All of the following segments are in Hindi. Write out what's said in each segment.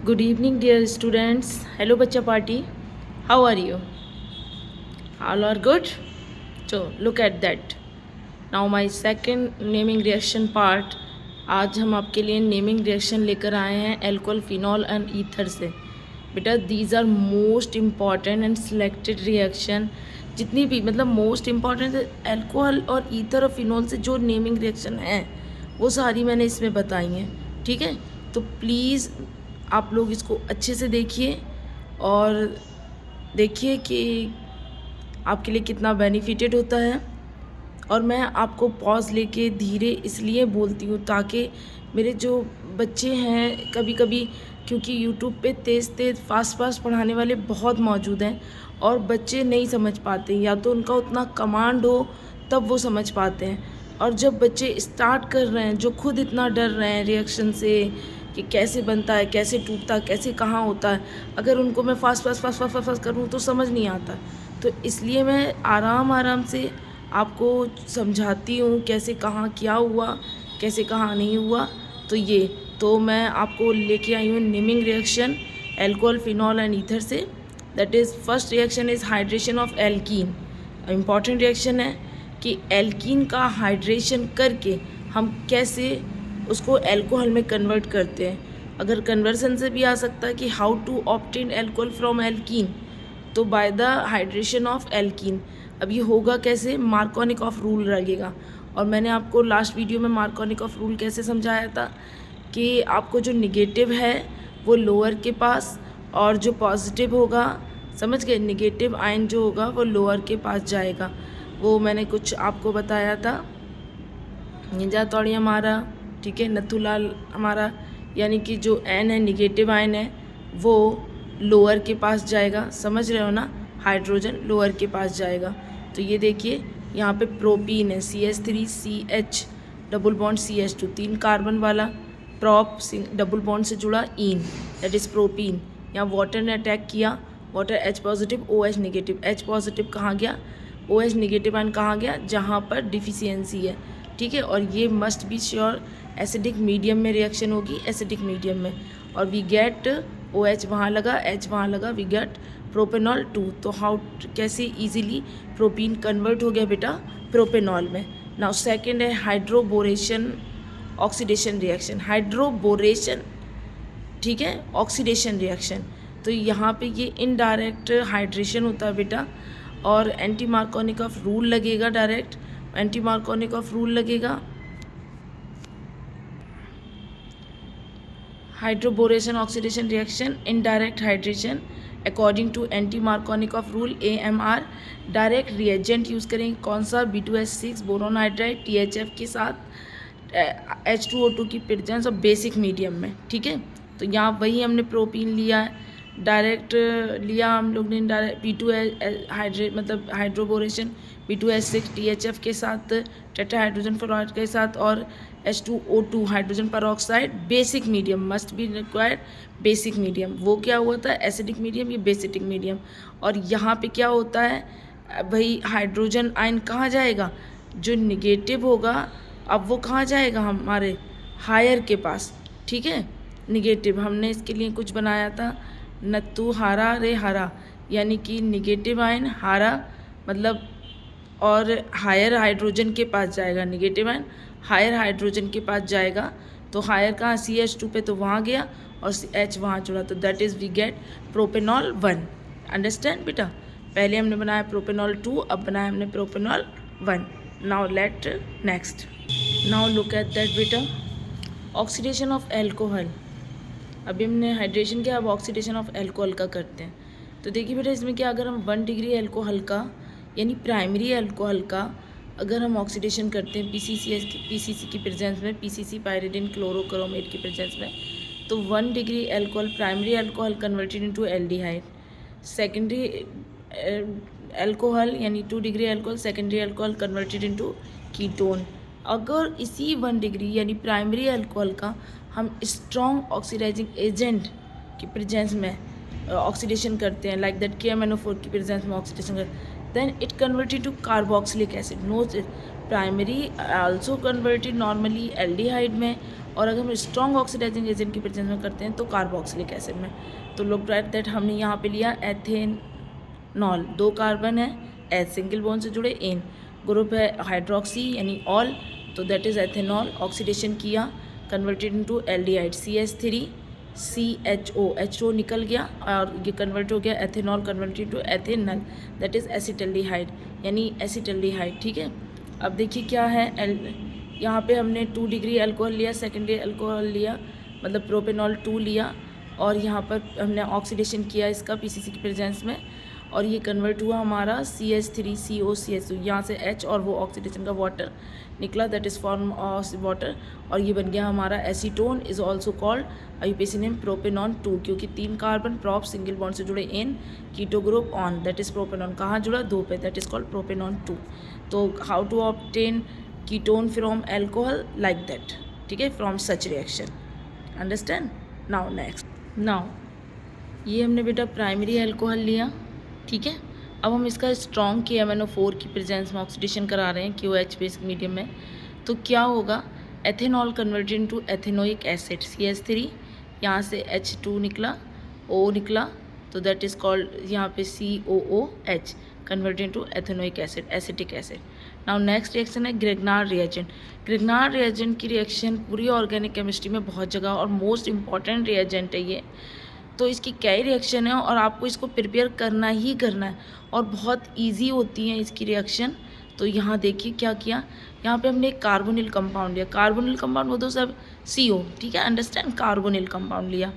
Good evening, dear students. Hello, Bacha Party. How are you? All are good? So, look at that. Now, my second naming reaction part. आज हम आपके लिए नेमिंग रिएक्शन लेकर आए हैं एल्कोहल फिनॉल एंड ईथर से। बेटा these are most important and selected reaction. जितनी भी मतलब मोस्ट इम्पॉर्टेंट एल्कोहल और ईथर और फिनॉल से जो नेमिंग रिएक्शन हैं वो सारी मैंने इसमें बताई हैं। ठीक है, तो प्लीज़ आप लोग इसको अच्छे से देखिए और देखिए कि आपके लिए कितना बेनिफिटेड होता है। और मैं आपको पॉज लेके धीरे इसलिए बोलती हूँ ताकि मेरे जो बच्चे हैं कभी कभी, क्योंकि यूट्यूब पे तेज़ फास्ट पढ़ाने वाले बहुत मौजूद हैं और बच्चे नहीं समझ पाते, या तो उनका उतना कमांड हो तब वो समझ पाते हैं। और जब बच्चे स्टार्ट कर रहे हैं, जो खुद इतना डर रहे हैं रिएक्शन से कि कैसे बनता है, कैसे टूटता है, कैसे कहाँ होता है, अगर उनको मैं फास्ट करूँ तो समझ नहीं आता। तो इसलिए मैं आराम से आपको समझाती हूँ कैसे कहाँ क्या हुआ, कैसे कहाँ नहीं हुआ। तो मैं आपको लेके आई हूँ naming reaction alcohol phenol and ether से। That is first reaction is hydration of alkene. Important reaction है कि एल्कीन का हाइड्रेशन करके हम कैसे उसको अल्कोहल में कन्वर्ट करते हैं। अगर कन्वर्सन से भी आ सकता है कि how to obtain alcohol from alkene, तो by the hydration of alkene. अब ये होगा कैसे, मार्कोनिक ऑफ रूल लगेगा। और मैंने आपको लास्ट वीडियो में मार्कोनिक ऑफ रूल कैसे समझाया था कि आपको जो निगेटिव है वो लोअर के पास और जो पॉजिटिव होगा, समझ गए, निगेटिव आयन जो होगा वो लोअर के पास जाएगा। वो मैंने कुछ आपको बताया था। निजा तौड़ी हमारा, ठीक है, नथुलाल हमारा, यानी कि जो एन है निगेटिव आयन है वो लोअर के पास जाएगा। समझ रहे हो ना, हाइड्रोजन लोअर के पास जाएगा। तो ये देखिए यहाँ पे प्रोपीन है CH3CH double bond CH2, 3 carbon वाला प्रॉप डबल बॉन्ड से जुड़ा इन, दैट इज़ प्रोपीन। यहाँ वाटर ने अटैक किया, water H positive OH negative. H positive कहाँ गया, OH निगेटिव आयन कहाँ गया, जहाँ पर डिफिशियंसी है। ठीक है, और ये must be sure acidic medium में रिएक्शन होगी, एसिडिक मीडियम में। और वी गेट OH वहाँ लगा, H वहाँ लगा, वी गेट प्रोपेनॉल 2। तो हाउ कैसे इजीली प्रोपीन कन्वर्ट हो गया बेटा प्रोपेनॉल में। नाउ सेकंड है हाइड्रोबोरेशन ऑक्सीडेशन रिएक्शन। हाइड्रोबोरेशन, ठीक है, ऑक्सीडेशन रिएक्शन। तो यहाँ पे ये इनडायरेक्ट हाइड्रेशन होता है बेटा, और एंटी मार्कोनिक ऑफ रूल लगेगा, direct anti Markovnikov rule लगेगा। Hydroboration oxidation reaction, indirect hydration according to anti Markovnikov rule AMR। Direct reagent use करेंगे कौन सा, B2H6 बोरोन हाइड्राइड THF के साथ H2O2 की प्रेजेंस और बेसिक मीडियम में। ठीक है, तो यहाँ वही हमने प्रोपीन लिया है, डायरेक्ट लिया हम लोग ने डायरेक्ट B2 हाइड्रेट मतलब हाइड्रोबोरेशन B2H6 THF के साथ, टेट्रा हाइड्रोजन फ्लोराइड के साथ, और H2O2 hydrogen peroxide. Basic medium must be required, basic medium. वो क्या हुआ था, एसिडिक मीडियम, ये बेसिक मीडियम। और यहाँ पे क्या होता है भाई, हाइड्रोजन आयन कहाँ जाएगा, जो निगेटिव होगा अब वो कहाँ जाएगा, हमारे हायर के पास। ठीक है, निगेटिव हमने इसके लिए कुछ बनाया था, नत्तू हारा रे हारा, यानी कि निगेटिव आयन हारा मतलब, और हायर हाइड्रोजन के पास जाएगा। निगेटिव आयन हायर हाइड्रोजन के पास जाएगा, तो हायर कहाँ CH2 पे, तो वहाँ गया और H वहाँ जुड़ा, तो that is we get propanol 1। Understand बेटा, पहले हमने बनाया प्रोपेनॉल 2, अब बनाया हमने propanol 1। Now let next, now look at that बेटा, ऑक्सीडेशन ऑफ एल्कोहल। अभी हमने हाइड्रेशन किया, अब ऑक्सीडेशन ऑफ एल्कोहल का करते हैं। तो देखिए बेटा इसमें क्या, अगर हम 1 डिग्री एल्कोहल का यानी प्राइमरी एल्कोहल का अगर हम ऑक्सीडेशन करते हैं PCC की प्रेजेंस में, PCC पायरिडिन क्लोरोक्रोमेट की प्रेजेंस में, तो 1 degree alcohol primary alcohol converted into aldehyde. Secondary alcohol यानी 2 degree alcohol secondary alcohol converted into ketone. अगर इसी 1 डिग्री यानी प्राइमरी एल्कोहल का हम स्ट्रॉन्ग ऑक्सीडाइजिंग एजेंट की प्रेजेंस में ऑक्सीडेशन करते हैं, लाइक दैट KMNO4 की प्रेजेंस में ऑक्सीडेशन करते हैं, then it converted to carboxylic acid. Note it, primary also converted normally aldehyde में, और अगर हम स्ट्रॉन्ग ऑक्सीडाइजिंग एजेंट की प्रेजेंस में करते हैं तो कार्बोक्सिलिक एसिड में। तो लुक एट दैट, हमने यहाँ पे लिया एथेनॉल, 2 कार्बन है, एच सिंगल बॉन्ड से जुड़े, एन ग्रुप है हाइड्रोक्सी यानी ऑल, तो दैट इज़ एथेनॉल। ऑक्सीडेशन किया, converted into aldehyde CH3 CHO, H2 निकल गया और ये कन्वर्ट हो गया ethanol, converted to ethanal, that is acetaldehyde यानी एसिटल्डिहाइड। ठीक है, अब देखिए क्या है, यहाँ पे हमने 2 डिग्री अल्कोहल लिया, सेकेंडरी अल्कोहल लिया, मतलब प्रोपेनॉल 2 लिया, और यहाँ पर हमने ऑक्सीडेशन किया इसका PCC की प्रेजेंस में, और ये कन्वर्ट हुआ हमारा CH3COCH2, यहाँ से H और वो ऑक्सीडेशन का वाटर निकला, that is form of water, और ये बन गया हमारा acetone, is also called IUPAC name propanone 2, क्योंकि 3 कार्बन प्रॉप सिंगल बॉन्ड से जुड़े इन, keto group on, that is propanone, कहाँ जुड़ा, 2 पे, दैट इज़ कॉल्ड प्रोपेनॉन 2। तो how to obtain ketone from alcohol, like that, ठीक है, from such reaction, understand. Now next, now ये हमने बेटा प्राइमरी अल्कोहल लिया, ठीक है। अब हम इसका स्ट्रॉन्ग KMnO4 की प्रेजेंस में ऑक्सीडेशन करा रहे हैं QH बेसिक मीडियम में, तो क्या होगा, ethanol converted into ethanoic acid CH3, यहाँ से H2 निकला, O निकला, तो दैट इज़ कॉल्ड यहाँ पे COOH converted into ethanoic acid, acetic acid. Now next reaction है ग्रेगनार रिएजेंट। ग्रेगनार रिएजेंट की रिएक्शन पूरी ऑर्गेनिक केमिस्ट्री में बहुत जगह और मोस्ट इंपॉर्टेंट रिएजेंट है ये। तो इसकी क्या ही रिएक्शन है और आपको इसको प्रिपेयर करना ही करना है, और बहुत इजी होती है इसकी रिएक्शन। तो यहाँ देखिए क्या किया, यहाँ पे हमने एक कार्बोनिल कंपाउंड लिया, कार्बोनिल कंपाउंड वो तो सब CO, ठीक है, अंडरस्टैंड, कार्बोनिल कंपाउंड लिया,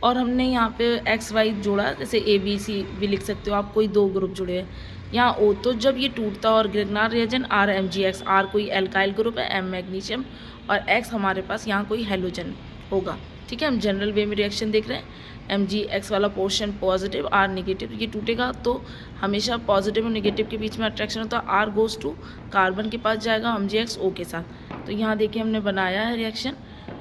और हमने यहाँ पे XY जोड़ा, जैसे ABC भी लिख सकते हो आप, कोई 2 ग्रुप जुड़े हैं, यहाँ O, तो जब ये टूटता और ग्रेगनार रिएजेंट RMgX, R कोई एल्काइल ग्रुप है, M मैग्नीशियम, और X हमारे पास यहाँ कोई हेलोजन होगा, ठीक है। हम जनरल वे में रिएक्शन देख रहे हैं, MgX वाला पोर्शन पॉजिटिव, R निगेटिव, ये टूटेगा तो हमेशा पॉजिटिव और निगेटिव के बीच में अट्रैक्शन होता है, R गोज़ टू कार्बन के पास जाएगा, MgX O के साथ। तो यहाँ देखिए हमने बनाया है रिएक्शन,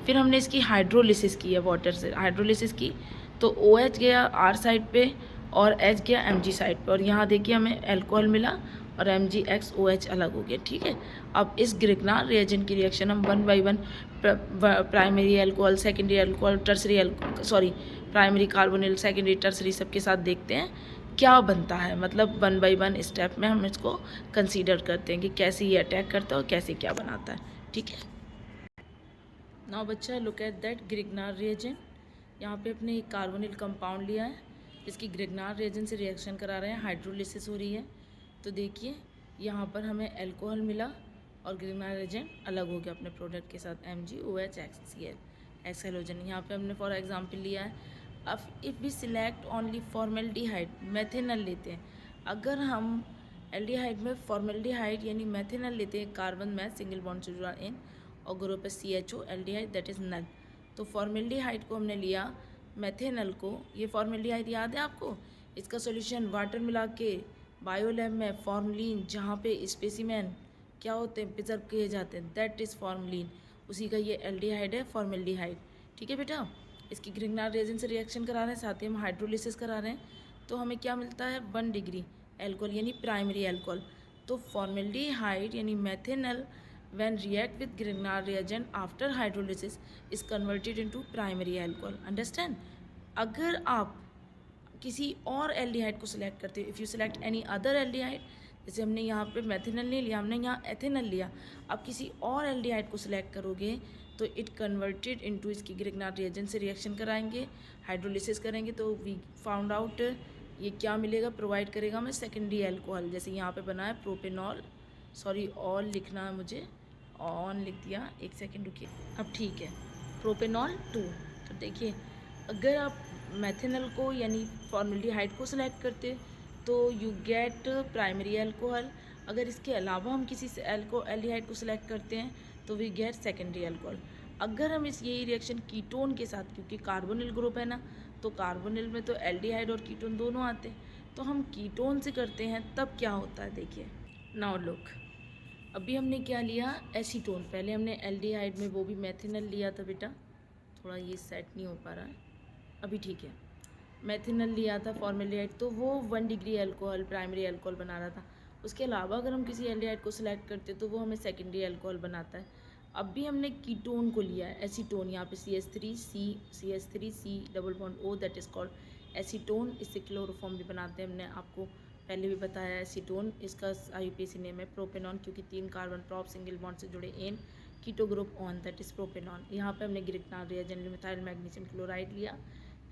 फिर हमने इसकी हाइड्रोलिसिस की है, वाटर से हाइड्रोलिसिस की, तो OH गया R साइड पे और H गया Mg साइड पे, और यहाँ देखिए हमें अल्कोहल मिला और MgXOH अलग हो गया, ठीक है। अब इस ग्रेगनार रिएजेंट की रिएक्शन हम 1 by 1 primary alcohol, secondary alcohol, primary carbonyl, secondary tertiary सबके साथ देखते हैं क्या बनता है, मतलब 1 बाई 1 स्टेप में हम इसको कंसीडर करते हैं कि कैसे ये अटैक करता है और कैसे क्या बनाता है, ठीक है। नाउ बच्चा लुक एट दैट ग्रेगनार रिएजेंट। यहाँ पे अपने एक कार्बोनिल कंपाउंड लिया है, इसकी ग्रेगनार रिएजेंट से रिएक्शन करा रहे हैं, हाइड्रोलिसिस हो रही है। तो देखिए यहाँ पर हमें अल्कोहल मिला और ग्रेगनार रिएजेंट अलग हो गया अपने प्रोडक्ट के साथ, MgOHCl, एक्स हेलोजन। यहाँ पे हमने फॉर एग्जांपल लिया है, अब if we select only formaldehyde, methanal लेते हैं, अगर हम एल्डिहाइड में फॉर्मेल्डिहाइड यानी मेथेनल लेते हैं, कार्बन में सिंगल बॉन्ड से जुड़ा इन और ग्रुप है CHO, एल्डिहाइड दैट इज़ नल। तो फॉर्मेल्डिहाइड को हमने लिया, मेथेनल को, ये फॉर्मेल्डिहाइड याद है आपको, इसका सॉल्यूशन वाटर मिला के बायोलैब में फॉर्मलिन, जहाँ पे स्पेसिमेन क्या होते हैं, प्रिजर्व किए जाते हैं, दैट इज़ फॉर्मलिन, उसी का ये एल्डिहाइड है, फॉर्मेल्डिहाइड, ठीक है बेटा। इसकी ग्रेगनार रिएजेंट से रिएक्शन करा रहे हैं, साथ ही हम हाइड्रोलिसिस करा रहे हैं, तो हमें क्या मिलता है 1 डिग्री अल्कोहल यानी प्राइमरी अल्कोहल। तो फॉर्मेल्डिहाइड यानी मेथेनल when react with Grignard reagent after hydrolysis is converted into primary alcohol, understand। अगर आप किसी और एल्डिहाइड को सिलेक्ट करते हो, if you select any other aldehyde, जैसे हमने यहाँ पे मेथेनल नहीं लिया, हमने यहाँ एथेनल लिया, आप किसी और एल्डिहाइड को सिलेक्ट करोगे तो इट कन्वर्टेड इनटू, इसकी ग्रेगनार रिएजेंट से रिएक्शन कराएंगे, हाइड्रोलिसिस करेंगे, तो वी फाउंड आउट ये क्या मिलेगा, प्रोवाइड करेगा हमें सेकेंडरी अल्कोहल। जैसे यहाँ पे बना है प्रोपेनॉल, सॉरी ऑल लिखना है मुझे, ऑन लिख दिया, एक सेकेंड रुकिए, अब ठीक है, प्रोपेनॉल 2। तो देखिए अगर आप मेथेनल को यानी फॉर्मेल्डिहाइड को सिलेक्ट करते तो यू गेट प्राइमरी अल्कोहल, अगर इसके अलावा हम किसी से एल्डिहाइड को सिलेक्ट करते हैं तो वी गेट सेकेंडरी अल्कोहल। अगर हम इस यही रिएक्शन कीटोन के साथ, क्योंकि कार्बोनिल ग्रुप है ना, तो कार्बोनिल में तो एल्डिहाइड और कीटोन दोनों आते हैं, तो हम कीटोन से करते हैं तब क्या होता है, देखिए। नाउ लुक, अभी हमने क्या लिया, एसीटोन, पहले हमने एल्डिहाइड में वो भी मेथेनल लिया था बेटा, थोड़ा ये सेट नहीं हो पा रहा है, अभी ठीक है, मेथेनल लिया था फॉर्मेल्डिहाइड, तो वो 1 डिग्री अल्कोहल प्राइमरी अल्कोहल बना रहा था। उसके अलावा अगर हम किसी एल्डिहाइड को सिलेक्ट करते तो वो हमें सेकेंडरी अल्कोहल बनाता है। अब भी हमने कीटोन को लिया है, एसीटोन, यहाँ पे CH3C double bond O, that is called acetone. इससे क्लोरोफॉर्म भी बनाते हैं, हमने आपको पहले भी बताया एसीटोन। इसका IUPAC नेम है प्रोपेनॉन, क्योंकि 3 कार्बन प्रॉप सिंगल बॉन्ड से जुड़े an keto group on, that is propanone. यहाँ पे हमने grignard reagent methyl magnesium chloride लिया,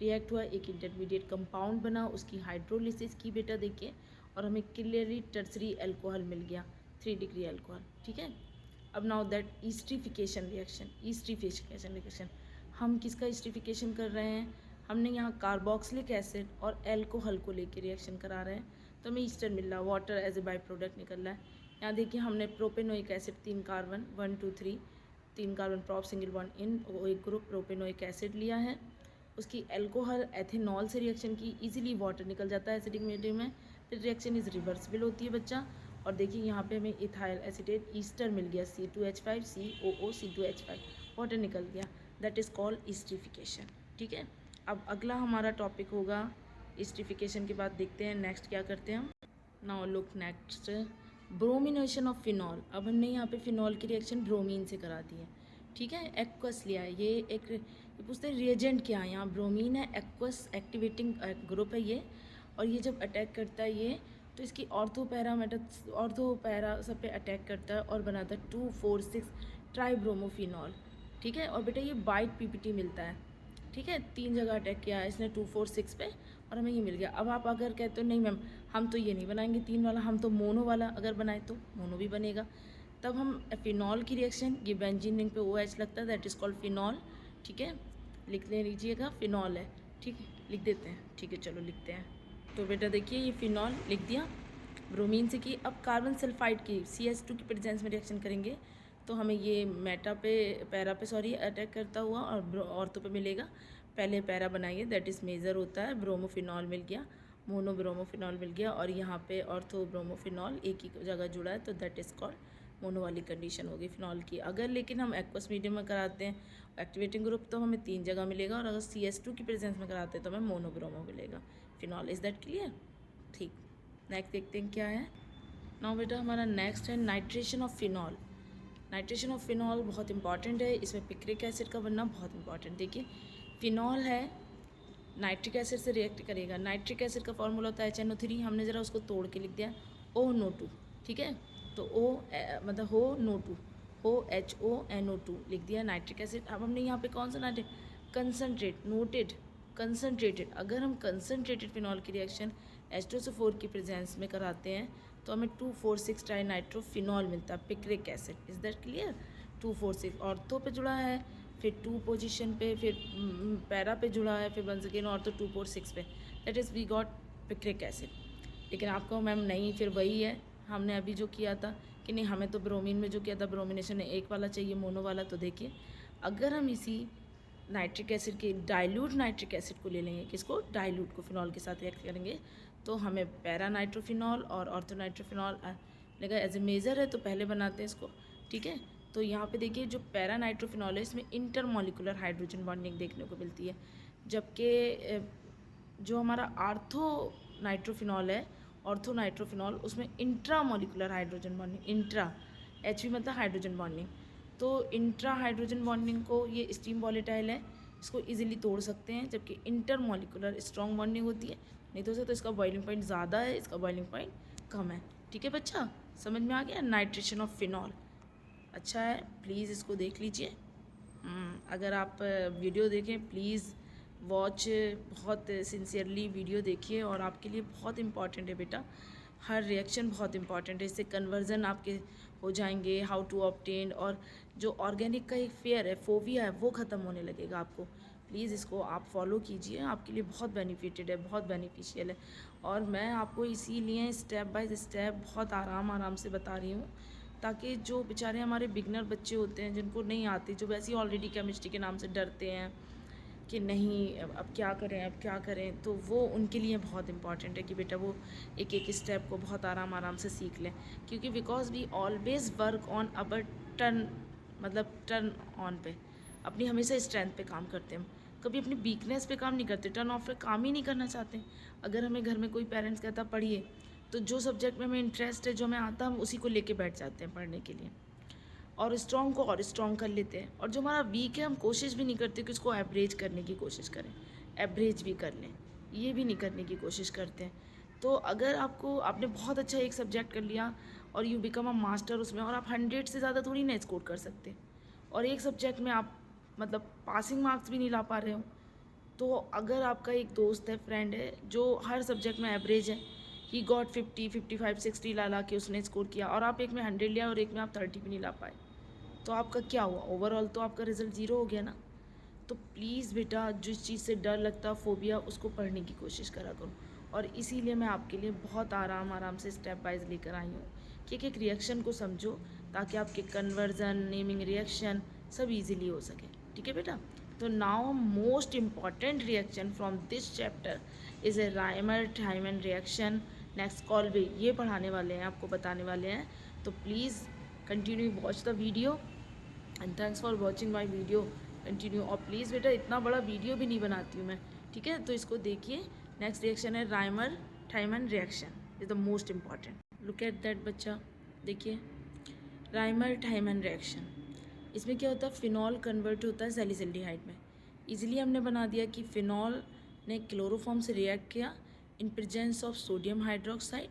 रिएक्ट हुआ, एक इंटरमीडिएट कंपाउंड बना, उसकी हाइड्रोलिसिस की बेटा देखिए, और हमें क्लियरली टर्सरी अल्कोहल मिल गया, 3 डिग्री अल्कोहल। ठीक है, अब नाउ दैट ईस्ट्रीफिकेशन रिएक्शन, हम किसका ईस्ट्रीफिकेशन कर रहे हैं? हमने यहाँ कार्बोक्सिलिक एसिड और एल्कोहल को लेके रिएक्शन करा रहे हैं, तो हमें ईस्टर मिल रहा है, water as a by product निकल रहा है। यहाँ देखिए हमने propanoic acid 3 carbon 1 2 3 3 carbon prop single bond इन, एक ग्रुप प्रोपेनोइक एसिड लिया है, उसकी एल्कोहल एथेनॉल से रिएक्शन की, इजीली वाटर निकल जाता है एसिडिक मीडियम में, फिर रिएक्शन इज रिवर्सिबल होती है बच्चा। और देखिए यहाँ पे हमें इथाइल एसिटेट ईस्टर मिल गया, C2H5 COO C2H5, वाटर निकल गया, दैट इज़ कॉल्ड ईस्ट्रीफिकेशन। ठीक है, अब अगला हमारा टॉपिक होगा ईस्ट्रीफिकेशन के बाद देखते हैं नेक्स्ट क्या करते हैं हम। Now look next, bromination of phenol. अब हमने यहाँ पे फिनॉल की रिएक्शन ब्रोमीन से करा दी है। ठीक है, एक्वस लिया है, ये एक पूछते हैं रिएजेंट क्या है, यहाँ ब्रोमीन है, एक्वस एक्टिवेटिंग ग्रुप है ये, और ये जब अटैक करता है ये, तो इसकी ऑर्थोपैरा सब पे अटैक करता है और बनाता है 2,4,6 ट्राइब्रोमोफिनॉल। ठीक है, और बेटा ये बाइट PPT मिलता है। ठीक है, 3 जगह अटैक किया है इसने 2,4,6 पे, और हमें ये मिल गया। अब आप अगर कहते हो नहीं मैम हम तो ये नहीं बनाएंगे 3 वाला, हम तो मोनो वाला अगर बनाए तो मोनो भी बनेगा, तब हम फिनॉल की रिएक्शन, ये बेंजीन रिंग पे OH लगता है, दैट इज़ कॉल्ड फिनॉल। ठीक है, लिख ले लीजिएगा, फिनॉल है। ठीक है, लिख देते हैं, ठीक है चलो लिखते हैं। तो बेटा देखिए ये फिनॉल लिख दिया, ब्रोमीन से की। अब कार्बन सल्फाइड की CH2 की प्रेजेंस में रिएक्शन करेंगे, तो हमें ये पैरा पे अटैक करता हुआ और ऑर्थो पे मिलेगा। पहले पैरा बनाइए, दैट इज़ मेजर होता है, ब्रोमोफिनॉल मिल गया, मोनो ब्रोमोफिनॉल मिल गया, और यहाँ पे ऑर्थो ब्रोमोफिनॉल एक ही जगह जुड़ा है, तो दैट इज़ कॉल्ड मोनो वाली कंडीशन होगी फिनॉल की। अगर लेकिन हम एक्वस मीडियम में कराते हैं एक्टिवेटिंग ग्रुप, तो हमें 3 जगह मिलेगा, और अगर CH2 की प्रेजेंस में कराते हैं तो हमें मोनो ब्रोमो मिलेगा फिनॉल। Is that clear? ठीक, नेक्स्ट देखते हैं क्या है। नाउ बेटा हमारा नेक्स्ट है nitration of phenol. Nitration of phenol बहुत इंपॉर्टेंट है, इसमें पिक्रिक एसिड का बनना बहुत इंपॉर्टेंट। देखिए फिनॉल है, नाइट्रिक एसिड से रिएक्ट करेगा, नाइट्रिक एसिड का फॉर्मूला होता है HNO3, हमने ज़रा उसको तोड़ के लिख दिया ONO2। ठीक है, तो मतलब HONO2 लिख दिया नाइट्रिक एसिड। अब हमने यहाँ पे कौन सा नाइट्रिक, कंसनट्रेटेड। अगर हम कंसनट्रेटेड फिनॉल की रिएक्शन H2SO4 की प्रेजेंस में कराते हैं तो हमें 2,4,6 ट्राइनाइट्रोफिनॉल मिलता है, picric acid. Is that clear? 2,4,6 ortho पे जुड़ा है, फिर 2 पोजीशन पे, फिर पैरा पे जुड़ा है, फिर वंस अगेन ऑर्थो 2,4,6 पे, that is we got picric acid. लेकिन आपको मैम नहीं, फिर वही है हमने अभी जो किया था कि नहीं, हमें तो ब्रोमीन में जो किया था ब्रोमिनेशन एक वाला चाहिए, मोनो वाला। तो देखिए अगर हम इसी नाइट्रिक एसिड के डाइल्यूट नाइट्रिक एसिड को ले लेंगे, किसको, डाइल्यूट को, फिनॉल के साथ रिएक्ट करेंगे, तो हमें पैरा नाइट्रोफिनॉल और ऑर्थोनाइट्रोफिनॉल लेगा। एज ए मेजर है तो पहले बनाते हैं इसको। ठीक है, तो यहाँ पे देखिए जो पैरा नाइट्रोफिनॉल है इसमें इंटरमोलिकुलर हाइड्रोजन बॉन्डिंग देखने को मिलती है, जबकि जो हमारा ऑर्थो नाइट्रोफिनॉल उसमें intramolecular hydrogen bonding, intra H भी मतलब हाइड्रोजन बॉन्डिंग, तो इंट्रा हाइड्रोजन बॉन्डिंग को, ये स्टीम वॉलेटाइल है, इसको इजीली तोड़ सकते हैं, जबकि इंटरमोलिकुलर स्ट्रॉन्ग बॉन्डिंग होती है, नहीं तो तो इसका बॉइलिंग पॉइंट ज़्यादा है, इसका बॉइलिंग पॉइंट कम है। ठीक है बच्चा, समझ में आ गया नाइट्रेशन ऑफ फिनॉल? अच्छा है, प्लीज़ इसको देख लीजिए। अगर आप वीडियो देखें प्लीज़ वॉच, बहुत सिंसियरली वीडियो देखिए, और आपके लिए बहुत इंपॉर्टेंट है बेटा, हर रिएक्शन बहुत इंपॉर्टेंट है, इससे कन्वर्जन आपके हो जाएंगे, हाउ टू ऑब्टेन, और जो ऑर्गेनिक का एक फेयर है, फोबिया है, वो ख़त्म होने लगेगा आपको। प्लीज़ इसको आप फॉलो कीजिए, आपके लिए बहुत बेनिफिटेड है, बहुत बेनिफिशियल है, और मैं आपको इसीलिए स्टेप बाय स्टेप बहुत आराम से बता रही हूँ, ताकि जो बेचारे हमारे बिगनर बच्चे होते हैं, जिनको नहीं आती, जो वैसे ही ऑलरेडी केमिस्ट्री के नाम से डरते हैं कि नहीं अब क्या करें, तो वो उनके लिए बहुत इंपॉर्टेंट है कि बेटा वो एक एक स्टेप को बहुत आराम से सीख लें, क्योंकि because we always work on our turn on पे, अपनी हमेशा स्ट्रेंथ पे काम करते हैं, कभी अपनी वीकनेस पे काम नहीं करते, टर्न ऑफ पे काम ही नहीं करना चाहते। अगर हमें घर में कोई पेरेंट्स कहता पढ़िए, तो जो सब्जेक्ट में हमें इंटरेस्ट है, जो हमें आता, हम उसी को लेके बैठ जाते हैं पढ़ने के लिए। और स्ट्रॉन्ग को और स्ट्रॉन्ग कर लेते हैं, और जो हमारा वीक है हम कोशिश भी नहीं करते कि उसको एवरेज करने की कोशिश करें, एवरेज भी कर लें, ये भी नहीं करने की कोशिश करते हैं। तो अगर आपने बहुत अच्छा एक सब्जेक्ट कर लिया और यू बिकम अ मास्टर उसमें, और आप 100 से ज़्यादा थोड़ी ना स्कोर कर सकते, और एक सब्जेक्ट में आप मतलब पासिंग मार्क्स भी नहीं ला पा रहे हो। तो अगर आपका एक दोस्त है, फ्रेंड है, जो हर सब्जेक्ट में एवरेज है, ही गॉट 50, 55, 60 ला के उसने स्कोर किया, और आप एक में 100 लिया और एक में आप 30 भी नहीं ला पाए, तो आपका क्या हुआ? ओवरऑल तो आपका रिजल्ट 0 हो गया ना। तो प्लीज़ बेटा, जिस चीज़ से डर लगता, फोबिया, उसको पढ़ने की कोशिश करा करो। और इसीलिए मैं आपके लिए बहुत आराम से स्टेप वाइज लेकर आई हूँ कि एक रिएक्शन को समझो, ताकि आपके कन्वर्जन, नेमिंग रिएक्शन सब इजीली हो सके। ठीक है बेटा? तो now most important reaction from this chapter is a Rymer Tiemann reaction. Next call भी ये पढ़ाने वाले हैं, आपको बताने वाले हैं। तो please continue watch the video and thanks for watching my video continue. और प्लीज़ बेटा, इतना बड़ा वीडियो भी नहीं बनाती हूँ मैं, ठीक है? तो इसको देखिए। नेक्स्ट रिएक्शन है Rymer Tiemann reaction, is the most important. Look at that बच्चा, देखिए राइमर टाइमर रिएक्शन। इसमें क्या होता है? फिनॉल कन्वर्ट होता है सैलिसिल्डिहाइड में। इजीली हमने बना दिया कि फिनॉल ने क्लोरोफॉर्म से रिएक्ट किया in presence of sodium hydroxide,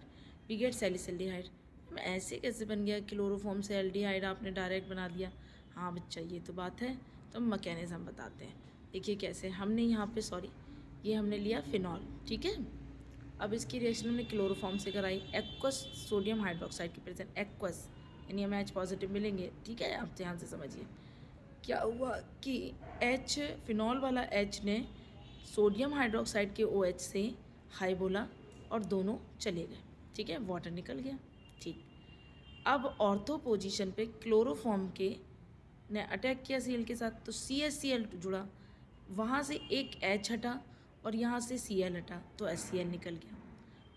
we get salicylaldehyde. ऐसे कैसे बन गया? क्लोरोफॉर्म से एल्डिहाइड आपने डायरेक्ट बना दिया। हाँ बच्चा, ये तो बात है। तो मैकेनिज्म बताते हैं। देखिए कैसे। हमने यहाँ पे ये हमने लिया फिनॉल, ठीक है। अब इसकी रिएक्शन हमने क्लोरोफॉर्म से कराई एक्वस सोडियम हाइड्रोक्साइड के प्रेजेंट, एक्वस यानी हमें H पॉजिटिव मिलेंगे, ठीक है। आप ध्यान से समझिए क्या हुआ कि H, फिनॉल वाला H ने सोडियम हाइड्रोक्साइड के OH से हाई बोला और दोनों चले गए, ठीक है। वाटर निकल गया, ठीक। अब ऑर्थो पोजीशन पे क्लोरोफॉर्म के ने अटैक किया Cl के साथ, तो CaCl जुड़ा, वहाँ से एक H हटा और यहाँ से Cl हटा, तो HCl निकल गया,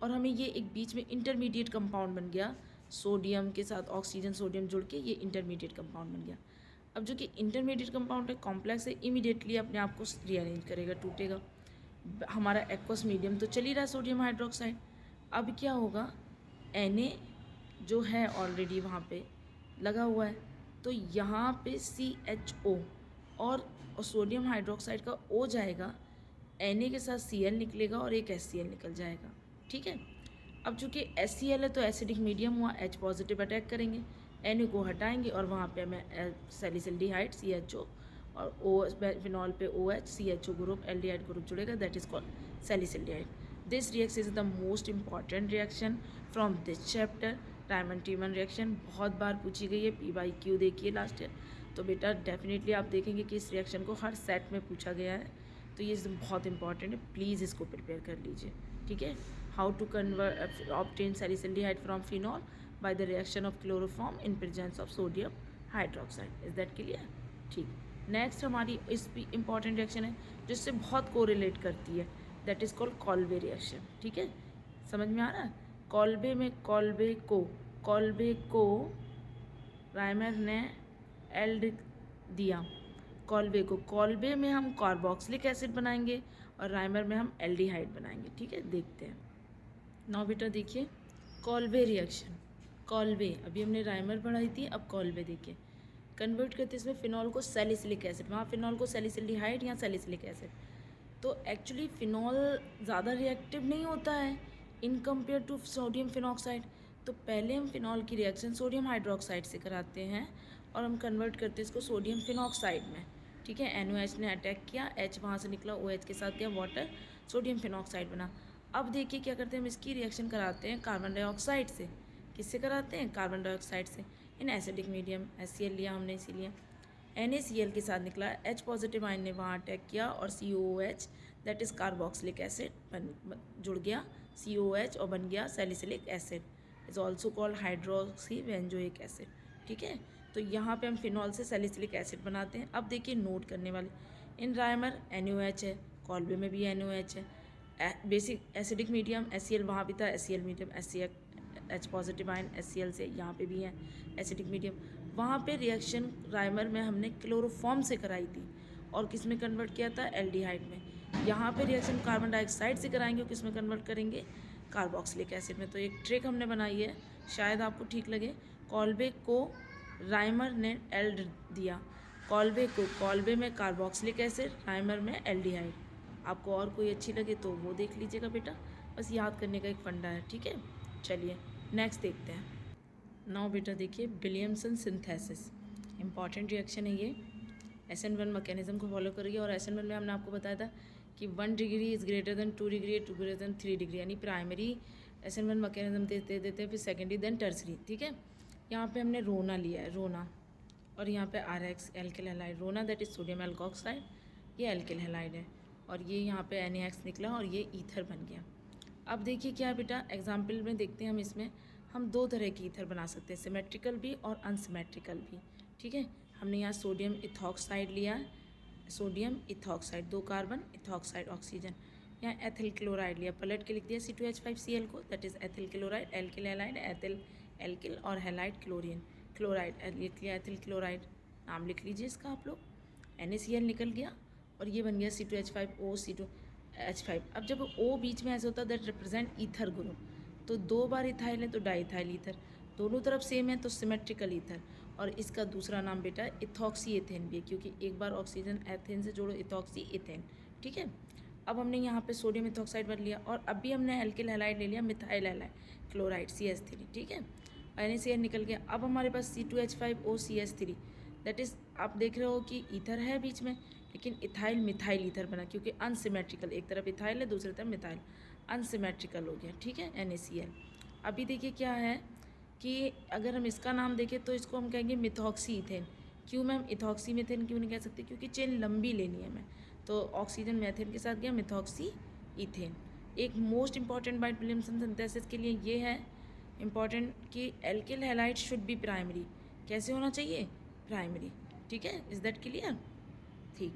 और हमें ये एक बीच में इंटरमीडिएट कंपाउंड बन गया। सोडियम के साथ ऑक्सीजन सोडियम जुड़ के ये इंटरमीडिएट कंपाउंड बन गया। अब जो कि इंटरमीडिएट कंपाउंड है, कॉम्प्लेक्स है, इमीडिएटली अपने आप को रीअरेंज करेगा, टूटेगा। हमारा एक्वस मीडियम तो चल ही रहा सोडियम हाइड्रोक्साइड। अब क्या होगा? Na जो है ऑलरेडी वहाँ पे लगा हुआ है, तो यहाँ पे CHO और सोडियम हाइड्रोक्साइड का O जाएगा, Na के साथ Cl निकलेगा और एक HCl निकल जाएगा, ठीक है। अब चूँकि HCl है तो एसिडिक मीडियम हुआ, H पॉजिटिव अटैक करेंगे, Na को हटाएंगे और वहाँ पे हमें सैलिसिल्डिहाइड CHO और O फिनॉल पे OH CHO group aldehyde group जुड़ेगा, that is called salicylaldehyde. This reaction is the most important reaction from this chapter. Reimer Tiemann reaction बहुत बार पूछी गई है, PYQ देखिए लास्ट ईयर, तो बेटा डेफिनेटली आप देखेंगे कि इस रिएक्शन को हर सेट में पूछा गया है, तो ये बहुत इंपॉर्टेंट है, प्लीज़ इसको प्रिपेयर कर लीजिए, ठीक है। How to convert obtain salicylaldehyde from phenol by the reaction of chloroform in presence of sodium hydroxide, is that clear? ठीक। नेक्स्ट हमारी इस भी इंपॉर्टेंट रिएक्शन है जिससे बहुत कोरिलेट करती है, that is called Kolbe reaction, ठीक है। समझ में आ रहा है? कॉल्बे में कॉल्बे को राइमर ने एल्ड दिया, कॉल्बे में हम कार्बोक्सिलिक एसिड बनाएंगे और राइमर में हम एल्डिहाइड बनाएंगे, ठीक है। देखते हैं नाउ बेटा, देखिए कॉल्बे रिएक्शन। कॉल्बे अभी हमने राइमर पढ़ाई थी, अब कॉल्बे देखिए। कन्वर्ट करते इसमें फिनॉल को सैलिसिलिक एसिड, वहाँ फिनॉल को सैलिसिल्डिहाइड या सैलिसिलिक एसिड। तो एक्चुअली फिनॉल ज़्यादा रिएक्टिव नहीं होता है in compare to sodium phenoxide. तो पहले हम फिनॉल की रिएक्शन सोडियम हाइड्रोक्साइड से कराते हैं और हम कन्वर्ट करते हैं इसको सोडियम फिनॉक्साइड में, ठीक है। NOH ने अटैक किया, H वहाँ से निकला, OH के साथ गया वाटर, सोडियम फिनॉक्साइड बना। अब देखिए क्या करते हैं, हम इसकी रिएक्शन कराते हैं कार्बन डाइऑक्साइड से। किससे कराते हैं? कार्बन डाइऑक्साइड से, इन एसिडिक मीडियम। HCl लिया हमने इसीलिए। NaCl के साथ निकला, H पॉजिटिव आयन ने वहाँ अटैक किया और COOH that is carboxylic acid जुड़ गया COOH और बन गया salicylic acid, is also called hydroxy benzoic acid, ठीक है। तो यहाँ पे हम फिनॉल से सैलिसिलिक एसिड बनाते हैं। अब देखिए नोट करने वाले, इन राइमर NOH है, कॉल्बे में भी NOH है, बेसिक एसिडिक मीडियम HCl वहाँ भी था, HCl medium H positive ion HCl से यहाँ पे भी है एसिडिक मीडियम। वहाँ पे रिएक्शन राइमर में हमने क्लोरोफॉर्म से कराई थी और किस में कन्वर्ट किया था? एल्डिहाइड में। यहाँ पे रिएक्शन कार्बन डाइऑक्साइड से कराएंगे और किस में कन्वर्ट करेंगे? कार्बोक्सिलिक एसिड में। तो एक ट्रिक हमने बनाई है, शायद आपको ठीक लगे। कॉल्बे को राइमर ने एल्ड दिया कॉल्वे को, कॉल्वे में कार्बोक्सिलिक एसिड, राइमर में एल्डिहाइड। आपको और कोई अच्छी लगे तो वो देख लीजिएगा बेटा, बस याद करने का एक फंडा है, ठीक है। चलिए नेक्स्ट देखते हैं। नाउ बेटा देखिए विलियमसन सिंथेसिस, इंपॉर्टेंट रिएक्शन है ये। SN1 मैकेनिज्म को फॉलो करिए, और SN1 में हमने आपको बताया था कि 1 degree is greater than 2 degree, 2 greater than 3 degree, यानी प्राइमरी SN1 मैकेनिज्म देते हैं, फिर सेकेंडरी देन टर्सरी, ठीक है। यहाँ पे हमने रोना लिया है, रोना, और यहाँ पे RX एल्किल हैलाइड, रोना दैट इज़ सोडियम एल्कोक्साइड, ये एल्किल हैलाइड है, और ये यहाँ पे NaX निकला और ये ईथर बन गया। अब देखिए क्या है बेटा, एग्जाम्पल में देखते हैं हम, इसमें हम दो तरह की ईथर बना सकते हैं, सिमेट्रिकल भी और अनसिमेट्रिकल भी, ठीक है। हमने यहाँ सोडियम इथॉक्साइड लिया है, sodium ethoxide, 2 carbon, ethoxide oxygen. यहाँ एथिल क्लोराइड लिया, पलट के लिख दिया C2H5Cl को, that is ethyl chloride, alkyl halide, ethyl alkyl, और हैलाइड क्लोरीन, क्लोराइड लिख लिया, एथिल क्लोराइड, नाम लिख लीजिए इसका आप लोग। NaCl निकल गया, और ये बन गया C2H5O, C2H5। अब जब O बीच में ऐसे होता है दैट रिप्रेजेंट ईथर ग्रुप, तो 2 बार इथाइल है तो डाइथाइल ईथर, दोनों तरफ सेम है तो सिमेट्रिकल ईथर। और इसका दूसरा नाम बेटा इथॉक्सी एथेन भी है, क्योंकि एक बार ऑक्सीजन एथेन से जोड़ो, इथॉक्सी एथेन, ठीक है। अब हमने यहाँ पे सोडियम इथॉक्साइड भर लिया, और अभी हमने एल्किल हैलाइड ले लिया, मिथाइल हैलाइड क्लोराइड CH3, ठीक है। NaCl निकल गया। अब हमारे पास C2H5O CH3, दैट इज़ आप देख रहे हो कि ईथर है बीच में, लेकिन इथाइल मिथाइल ईथर बना, क्योंकि अनसिमेट्रिकल, एक तरफ इथाइल है दूसरी तरफ मिथाइल, अनसिमेट्रिकल हो गया, ठीक है, NaCl। अभी देखिए क्या है कि अगर हम इसका नाम देखें तो इसको हम कहेंगे मिथॉक्सी इथेन। क्यों मैम इथॉक्सी मीथेन क्यों नहीं कह सकते, क्योंकि चेन लंबी लेनी है मैं, तो ऑक्सीजन मैथेन के साथ गया मिथॉक्सी इथेन। एक most important bite Williamson synthesis के लिए ये है इंपॉर्टेंट कि alkyl halide should be primary, कैसे होना चाहिए, प्राइमरी, ठीक है। इज़ दैट क्लियर, ठीक।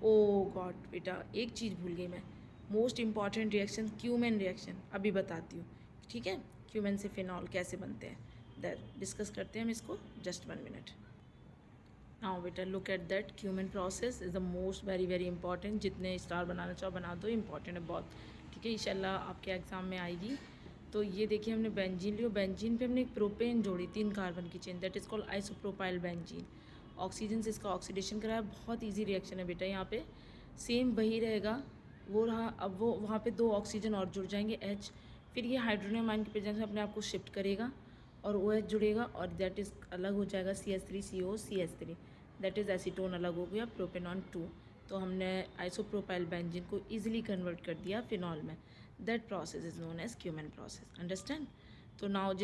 ओ गॉड बेटा एक चीज़ भूल गई मैं, most important reaction cumin reaction, अभी बताती हूँ, ठीक है। क्यूमेन से फिनॉल कैसे बनते हैं, दर डिस्कस करते हैं हम इसको, जस्ट 1 मिनट। नाउ बेटा look at that cumin process is the most very important, जितने स्टार बनाना चाहो बना दो, इंपॉर्टेंट है बहुत, ठीक है, इंशाल्लाह आपके एग्जाम में आएगी। तो ये देखिए हमने बेंजीन लियो, बेंजीन पे हमने एक प्रोपेन जोड़ी, 3 कार्बन की chain, that is called isopropyl benzene. Oxygen से इसका ऑक्सीडेशन कराया, बहुत ईजी रिएक्शन है बेटा, यहाँ पे सेम वही रहेगा, वो रहा। अब वो वहाँ पे 2 ऑक्सीजन और जुड़ जाएंगे H, फिर ये हाइड्रोनियम आयन की प्रेजेंस में अपने आप को शिफ्ट करेगा, और OH जुड़ेगा, और दैट इज़ अलग हो जाएगा CH3CO CH3, that is acetone अलग हो गया, प्रोपेनॉन 2। तो हमने आइसोप्रोपाइल बेंजीन को ईजिली कन्वर्ट कर दिया फिनॉल में, that process is known as cumene process, understand. तो नाउ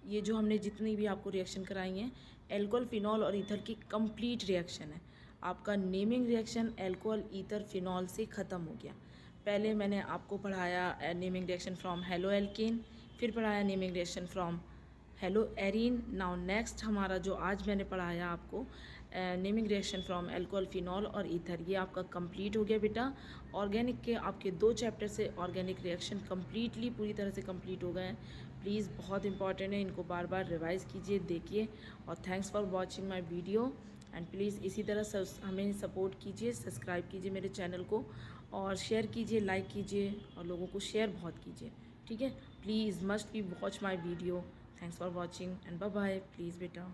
ये जो हमने जितनी भी आपको रिएक्शन कराई हैं, एल्कोहल फिनॉल और ईथर की कंप्लीट रिएक्शन है। आपका naming reaction alcohol ether phenol से ख़त्म हो गया। पहले मैंने आपको पढ़ाया naming reaction from halo alkane, फिर पढ़ाया naming reaction from halo arene. Now next हमारा जो आज मैंने पढ़ाया आपको naming reaction from alcohol phenol और ईथर, ये आपका कंप्लीट हो गया बेटा। ऑर्गेनिक के आपके 2 चैप्टर से ऑर्गेनिक रिएक्शन कंप्लीटली पूरी तरह से कंप्लीट हो गए हैं। प्लीज़ बहुत इंपॉर्टेंट है, इनको बार बार रिवाइज़ कीजिए, देखिए, और thanks for watching my video. And please इसी तरह हमें सपोर्ट कीजिए, सब्सक्राइब कीजिए मेरे चैनल को, और शेयर कीजिए, लाइक कीजिए, और लोगों को शेयर बहुत कीजिए, ठीक है। Please must be watch my video. Thanks for watching and bye bye, please beta।